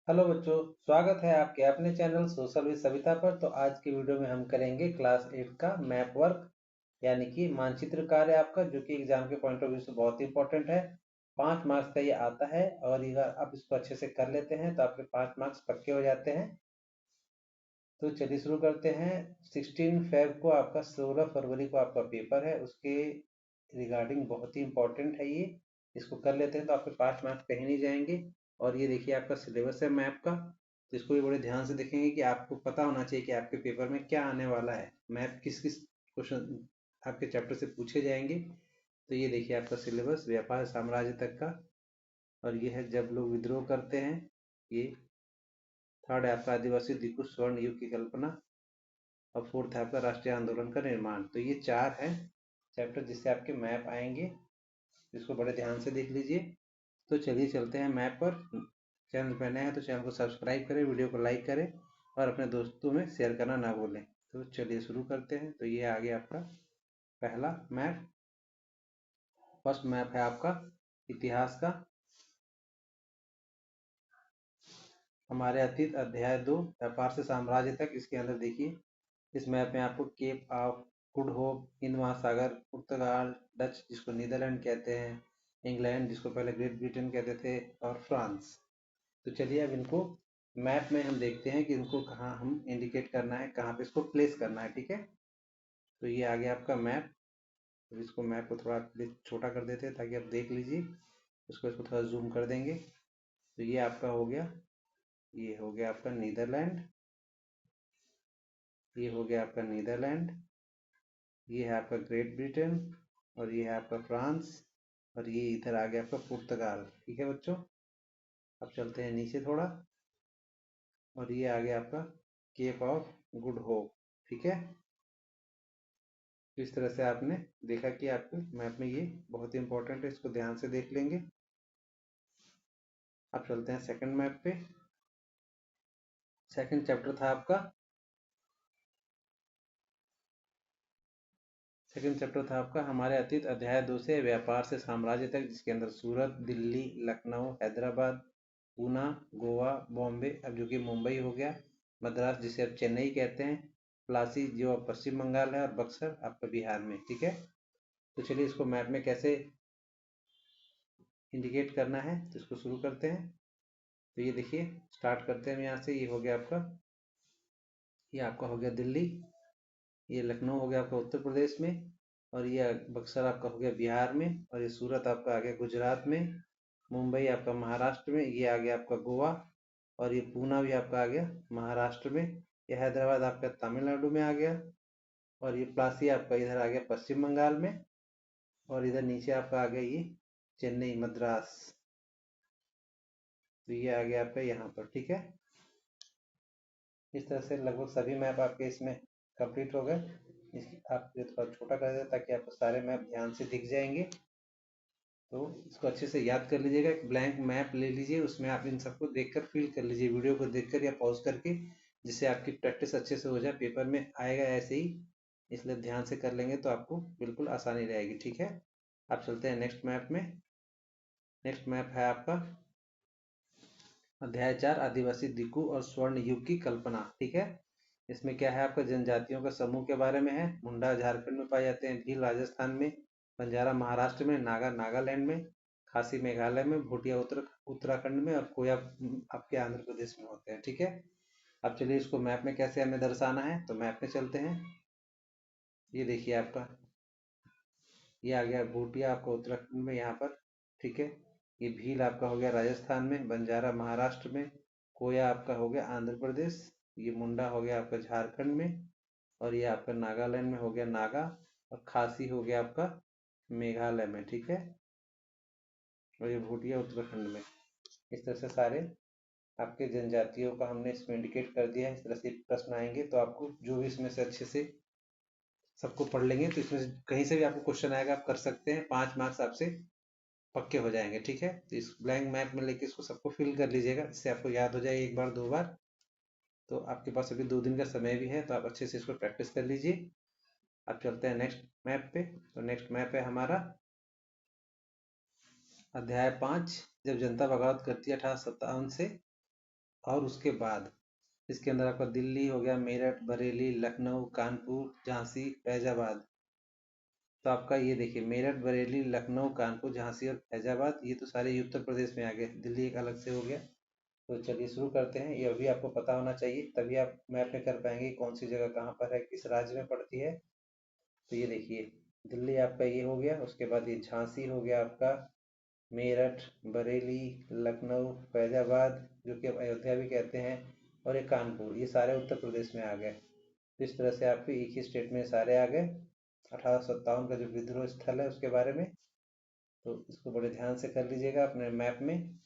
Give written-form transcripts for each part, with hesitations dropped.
Hello बच्चों, स्वागत है आपके अपने चैनल सोशल विद सविता पर। तो आज की वीडियो में हम करेंगे क्लास 8 का मैप वर्क यानी कि मानचित्र कार्य आपका, जो कि एग्जाम के पॉइंट ऑफ व्यू से बहुत इंपॉर्टेंट है। 5 मार्क्स का ये आता है और अगर आप इसको अच्छे से कर लेते हैं तो आपके 5 मार्क्स पक्के हो जाते हैं। तो चलिए शुरू करते हैं। 16 फेब को आपका 16 फरवरी को आपका पेपर है, उसके रिगार्डिंग बहुत ही इंपॉर्टेंट है ये। इसको कर लेते हैं तो आपके 5 मार्क्स कहीं नहीं जाएंगे। और ये देखिए आपका सिलेबस है मैप का, तो इसको भी बड़े ध्यान से देखेंगे कि आपको पता होना चाहिए कि आपके पेपर में क्या आने वाला है, मैप किस किस क्वेश्चन आपके चैप्टर से पूछे जाएंगे। तो ये देखिए आपका सिलेबस व्यापार साम्राज्य तक का। और ये है जब लोग विद्रोह करते हैं। ये थर्ड है आपका आदिवासी दिक्कु स्वर्ण युग की कल्पना। और फोर्थ है आपका राष्ट्रीय आंदोलन का निर्माण। तो ये 4 है चैप्टर जिससे आपके मैप आएंगे, इसको बड़े ध्यान से देख लीजिए। तो चलिए चलते हैं मैप पर। चैनल पर नए हैं तो चैनल को सब्सक्राइब करें, वीडियो को लाइक करें और अपने दोस्तों में शेयर करना ना भूलें। तो चलिए शुरू करते हैं। तो ये आ गया आपका पहला मैप। फर्स्ट मैप है आपका इतिहास का। हमारे अतीत अध्याय 2 व्यापार से साम्राज्य तक। इसके अंदर देखिए इस मैप में आपको केप ऑफ गुड होप, हिंद महासागर, पुर्तगाल, डच जिसको नीदरलैंड कहते हैं, इंग्लैंड जिसको पहले ग्रेट ब्रिटेन कहते थे, और फ्रांस। तो चलिए अब इनको मैप में हम देखते हैं कि इनको कहाँ हम इंडिकेट करना है, कहाँ पे इसको प्लेस करना है। ठीक है, तो ये आ गया आपका मैप। तो इसको मैप को थोड़ा छोटा कर देते हैं ताकि आप देख लीजिए। इसको थोड़ा जूम कर देंगे। तो ये आपका हो गया, ये हो गया आपका नीदरलैंड, ये हो गया आपका नीदरलैंड, ये है आपका ग्रेट ब्रिटेन, और ये है आपका फ्रांस, और ये इधर आ गया आपका पुर्तगाल। ठीक है बच्चों, अब चलते हैं नीचे थोड़ा। और ये आ गया आपका केप ऑफ गुड होप। ठीक है, तो इस तरह से आपने देखा कि आपके मैप में ये बहुत ही इंपॉर्टेंट है, इसको ध्यान से देख लेंगे। अब चलते हैं सेकंड मैप पे। सेकंड चैप्टर था आपका, सेकंड चैप्टर था आपका हमारे अतीत अध्याय 2 से व्यापार से साम्राज्य तक, जिसके अंदर सूरत, दिल्ली, लखनऊ, हैदराबाद, पूना, गोवा, बॉम्बे अब जो कि मुंबई हो गया, मद्रास जिसे अब चेन्नई कहते हैं, प्लासी जो अब पश्चिम बंगाल है, और बक्सर आपका बिहार में। ठीक है, तो चलिए इसको मैप में कैसे इंडिकेट करना है तो इसको शुरू करते हैं। तो ये देखिए स्टार्ट करते हैं हम यहाँ से। ये हो गया आपका, ये आपका हो गया दिल्ली, ये लखनऊ हो गया आपका उत्तर प्रदेश में, और ये बक्सर आपका हो गया बिहार में, और ये सूरत आपका आ गया गुजरात में, मुंबई आपका महाराष्ट्र में, ये आ गया आपका गोवा, और ये पूना भी आपका आ गया महाराष्ट्र में, ये हैदराबाद आपका तमिलनाडु में आ गया, और ये प्लासी आपका इधर आ गया पश्चिम बंगाल में, और इधर नीचे आपका आ गया ये चेन्नई मद्रास। तो ये आ गया आपका यहाँ पर। ठीक है, इस तरह से लगभग सभी मैप आपके इसमें कंप्लीट हो गए। इसकी आप ये थोड़ा छोटा कर दें ताकि आपको सारे मैप ध्यान से दिख जाएंगे। तो इसको अच्छे से याद कर लीजिएगा, एक ब्लैंक मैप ले लीजिए, उसमें आप इन सबको देखकर फिल कर लीजिए, वीडियो को देखकर या पॉज करके, जिससे आपकी प्रैक्टिस अच्छे से हो जाए, पेपर में आएगा ऐसे ही। इसलिए ध्यान से कर लेंगे तो आपको बिल्कुल आसानी रहेगी। ठीक है, आप चलते हैं नेक्स्ट मैप में। नेक्स्ट मैप है आपका अध्याय 4 आदिवासी दिक्कु और स्वर्ण युग की कल्पना। ठीक है, इसमें क्या है आपका जनजातियों का समूह के बारे में है। मुंडा झारखंड में पाए जाते हैं, भील राजस्थान में, बंजारा महाराष्ट्र में, नागा नागालैंड में, खासी मेघालय में, भूटिया उत्तराखंड में, और कोया आपके आंध्र प्रदेश में होते हैं। ठीक है, अब चलिए इसको मैप में कैसे हमें दर्शाना है, तो मैप में चलते हैं। ये देखिए आपका, ये आ गया भूटिया आपका उत्तराखंड में यहाँ पर। ठीक है, ये भील आपका हो गया राजस्थान में, बंजारा महाराष्ट्र में, कोया आपका हो गया आंध्र प्रदेश, ये मुंडा हो गया आपका झारखंड में, और ये आपका नागालैंड में हो गया नागा, और खासी हो गया आपका मेघालय में। ठीक है, और ये भूटिया उत्तराखंड में। इस तरह से सारे आपके जनजातियों का हमने इसमें इंडिकेट कर दिया है। इस तरह से प्रश्न आएंगे तो आपको जो भी इसमें से अच्छे से सबको पढ़ लेंगे तो इसमें से कहीं से भी आपको क्वेश्चन आएगा आप कर सकते हैं, 5 मार्क्स आपसे पक्के हो जाएंगे। ठीक है, तो इस ब्लैंक मैप में लेके इसको सबको फिल कर लीजिएगा, इससे आपको याद हो जाए एक बार 2 बार। तो आपके पास अभी 2 दिन का समय भी है, तो आप अच्छे से इसको प्रैक्टिस कर लीजिए। अब चलते हैं नेक्स्ट मैप पे। तो नेक्स्ट मैप है हमारा अध्याय 5, जब जनता बगावत करती है 1857 से और उसके बाद इसके अंदर आपका दिल्ली हो गया, मेरठ, बरेली, लखनऊ, कानपुर, झांसी, फैजाबाद। तो आपका ये देखिए मेरठ, बरेली, लखनऊ, कानपुर, झांसी और फैजाबाद, ये तो सारे उत्तर प्रदेश में आ गए। दिल्ली एक अलग से हो गया। तो चलिए शुरू करते हैं। ये अभी आपको पता होना चाहिए, तभी आप मैप में कर पाएंगे कौन सी जगह कहाँ पर है, किस राज्य में पड़ती है। तो ये देखिए दिल्ली आपका ये हो गया। उसके बाद ये झांसी हो गया आपका, मेरठ, बरेली, लखनऊ, फैजाबाद, जो कि अब अयोध्या भी कहते हैं, और ये कानपुर, ये सारे उत्तर प्रदेश में आ गए। तो इस तरह से आपके एक ही स्टेट में सारे आ गए। 1857 का जो विद्रोह स्थल है उसके बारे में, तो इसको बड़े ध्यान से कर लीजिएगा अपने मैप में।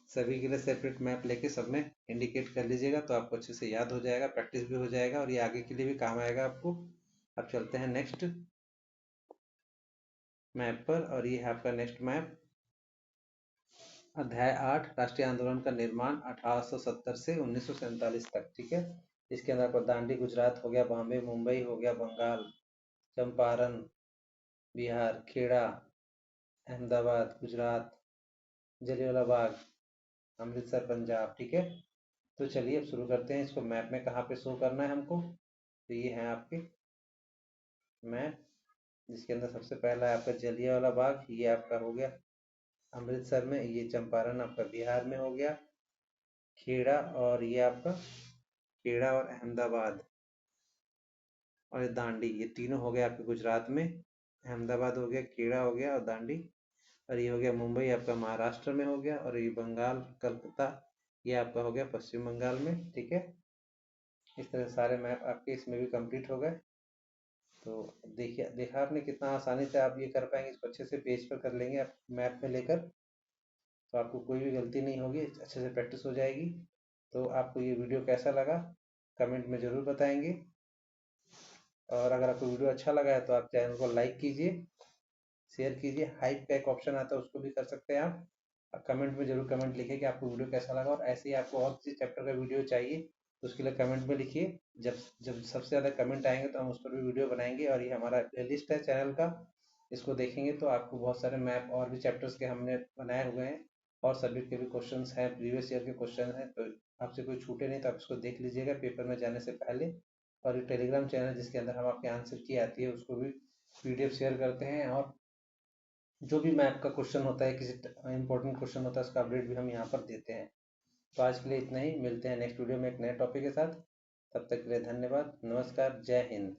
सभी के लिए सेपरेट मैप लेके सब में इंडिकेट कर लीजिएगा, तो आपको अच्छे से याद हो जाएगा, प्रैक्टिस भी हो जाएगा और ये आगे के लिए भी काम आएगा आपको। अब चलते हैं नेक्स्ट मैप पर, और ये है आपका नेक्स्ट मैप। अध्याय 8, राष्ट्रीय आंदोलन का निर्माण 1870 से 1947 तक। ठीक है, इसके अंदर आपका दांडी गुजरात हो गया, बॉम्बे मुंबई हो गया, बंगाल, चंपारण बिहार, खेड़ा अहमदाबाद गुजरात, जलियांवाला बाग अमृतसर पंजाब। ठीक है, तो चलिए अब शुरू करते हैं। इसको मैप में कहाँ पे शो करना है हमको, तो ये है आपके मैप, जिसके अंदर सबसे पहला है आपका जलियांवाला बाग, ये आपका हो गया अमृतसर में, ये चंपारण आपका बिहार में हो गया, खेड़ा और ये आपका खेड़ा और अहमदाबाद, और ये दांडी, ये तीनों हो गया आपके गुजरात में। अहमदाबाद हो गया, खेड़ा हो गया और दांडी, और ये हो गया मुंबई आपका महाराष्ट्र में हो गया, और ये बंगाल कलकत्ता ये आपका हो गया पश्चिम बंगाल में। ठीक है, इस तरह सारे मैप आपके इसमें भी कंप्लीट हो गए। तो देखिए, देखा आपने कितना आसानी से आप ये कर पाएंगे, इसको अच्छे से पेज पर कर लेंगे आप मैप में लेकर, तो आपको कोई भी गलती नहीं होगी, अच्छे से प्रैक्टिस हो जाएगी। तो आपको ये वीडियो कैसा लगा कमेंट में ज़रूर बताएंगे, और अगर आपको वीडियो अच्छा लगा है तो आप चैनल को लाइक कीजिए, शेयर कीजिए, हाइप का एक ऑप्शन आता है उसको भी कर सकते हैं आप। कमेंट में जरूर कमेंट लिखिए कि आपको वीडियो कैसा लगा, और ऐसे ही आपको और किसी चैप्टर का वीडियो चाहिए तो उसके लिए कमेंट में लिखिए। जब जब सबसे ज़्यादा कमेंट आएंगे तो हम उस पर भी वीडियो बनाएंगे, और ये हमारा प्लेलिस्ट है चैनल का, इसको देखेंगे तो आपको बहुत सारे मैप और भी चैप्टर्स के हमने बनाए हुए हैं, और सब्जेक्ट के भी क्वेश्चन हैं, प्रीवियस ईयर के क्वेश्चन हैं, तो आपसे कोई छूटे नहीं, तो आप इसको देख लीजिएगा पेपर में जाने से पहले। और ये टेलीग्राम चैनल जिसके अंदर हम आपके आंसर की आती है उसको भी पीडीएफ शेयर करते हैं, और जो भी मैप का क्वेश्चन होता है, किसी इंपॉर्टेंट क्वेश्चन होता है, उसका अपडेट भी हम यहाँ पर देते हैं। तो आज के लिए इतना ही, मिलते हैं नेक्स्ट वीडियो में एक नए टॉपिक के साथ। तब तक के लिए धन्यवाद, नमस्कार, जय हिंद।